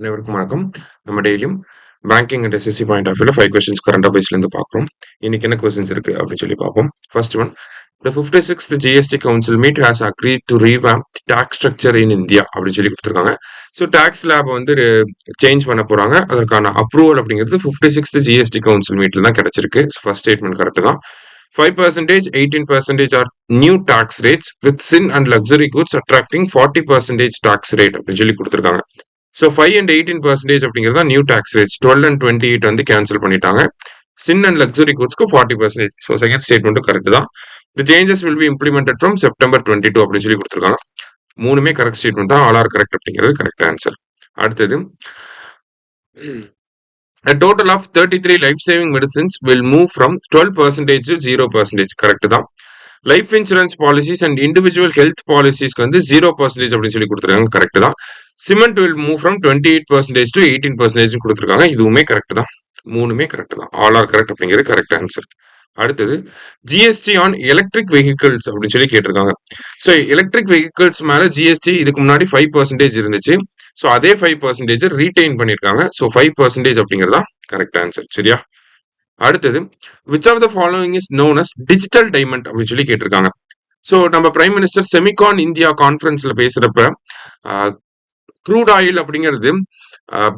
அனைவருக்கும் வணக்கம். நம்ம டெய்லியும் banking and SSC point of வியூல 5 கொஸ்டின்ஸ் கரண்ட் அஃபேர்ஸ்லேருந்து பார்க்குறோம். இன்னைக்கு என்ன கொஸ்டின்ஸ் இருக்கு அப்படின்னு சொல்லி பார்ப்போம். First one, the 56th GST council meet has agreed to revamp tax structure in India அப்படின்னு சொல்லி கொடுத்துருக்காங்க. ஸோ டாக்ஸ் லேப் வந்து சேஞ்ச் பண்ண போறாங்க. அதற்கான அப்ரூவல் அப்படிங்கிறது 56th ஜிஎஸ்டி கவுன்சில் மீட்ல தான் கிடைச்சிருக்கு. ஃபர்ஸ்ட் ஸ்டேட்மெண்ட் கரெக்ட் தான். 5%, 18% are new tax rates with sin and luxury goods attracting 40% tax rate அப்படின்னு சொல்லி கொடுத்துருக்காங்க. ஸோ 5 and 18% அப்படிங்கிறது தான் நியூ டாக்ஸ் ரேட்ஸ். 12 and 28 வந்து கேன்சல் பண்ணிட்டாங்க. சின் அண்ட் லக்ஸுரி கூட்ஸ்க்கு 40%. ஸோ செகண்ட் ஸ்டேட்மெண்ட்டும் கரெக்ட் தான். The changes will be implemented from September 22 அப்படின்னு சொல்லி கொடுத்துருக்காங்க. மூணுமே கரெக்ட் ஸ்டேட்மெண்ட் தான். ஆல் ஆர் கரெக்ட் அப்படிங்கிறது கரெக்ட் ஆன்சர். அடுத்தது, a total of 33 life-saving medicines will move from 12% to 0%. Correct தான். Life insurance policies and individual health பாலிசிஸ்க்கு வந்து 0% அப்படின்னு சொல்லி கொடுத்துருக்காங்க. கரெக்ட் தான். Cement will move from 28% to 18% கொடுத்துருக்காங்க. இதுவுமே கரெக்ட் தான். மூணுமே கரெக்ட் தான். ஆல் ஆர் கரெக்ட் அப்படிங்கிறது கரெக்ட் ஆன்சர். அடுத்தது, ஜிஎஸ்டி ஆன் எலக்ட்ரிக் வெஹிக்கிள்ஸ் அப்படின்னு சொல்லி கேட்டிருக்காங்க. ஸோ எலக்ட்ரிக் வெஹிக்கிள்ஸ் மேல ஜிஎஸ்டி இதுக்கு முன்னாடி 5% இருந்துச்சு. ஸோ அதே 5% ரீடைன் பண்ணியிருக்காங்க. ஸோ 5% அப்படிங்கிறதா கரெக்ட் ஆன்சர். சரியா? அடுத்தது, which of the following is known as digital diamond அப்படின்னு சொல்லி கேட்டிருக்காங்க. ஸோ நம்ம பிரைம் மினிஸ்டர் செமிகான் இந்தியா கான்ஃபரன்ஸ்ல பேசுறப்ப க்ரூட் ஆயில் அப்படிங்கிறது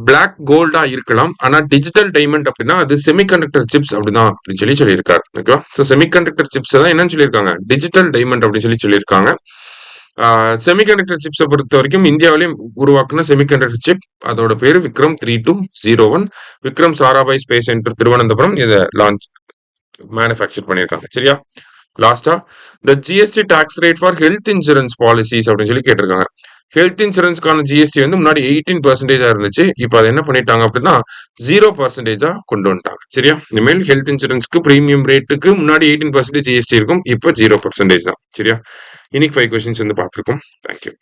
பிளாக் கோல்டா இருக்கலாம், ஆனா டிஜிட்டல் டைமண்ட் அப்படின்னா அது செமிகண்டக்டர் சிப்ஸ் அப்படிதான் அப்படின்னு சொல்லி சொல்லியிருக்காரு. ஓகேவா? ஸோ செமிகண்டக்டர் சிப்ஸ் தான் என்னன்னு சொல்லியிருக்காங்க, டிஜிட்டல் டைமண்ட் அப்படின்னு சொல்லி சொல்லியிருக்காங்க. செமிகண்டக்டர் சிப்ஸை பொறுத்த வரைக்கும் இந்தியாவிலேயும் உருவாக்குன செமிகண்டக்டர் சிப், அதோட பேரு விக்ரம் 3201. விக்ரம் சாராபாய் ஸ்பேஸ் சென்டர் திருவனந்தபுரம் இதை லான்ச் மேனுஃபேக்சர் பண்ணியிருக்காங்க. சரியா? லாஸ்டா, the GST tax rate for health insurance policies அப்படின்னு சொல்லி கேட்டிருக்காங்க. ஹெல்த் இன்சூரன்ஸ்க்கான ஜிஎஸ்டி வந்து முன்னாடி 18% இருந்துச்சு. இப்போ அதை என்ன பண்ணிட்டாங்க அப்படின்னா 0% கொண்டு வந்துட்டாங்க. சரியா? இனிமேல் ஹெல்த் இன்சூரன்ஸ்க்கு பிரீமியம் ரேட்டுக்கு முன்னாடி 18% ஜிஎஸ்டி இருக்கும், இப்போ 0% தான். சரியா? இன்னைக்கு 5 கொஸ்டின்ஸ் வந்து பார்த்துருக்கோம். தேங்க்யூ.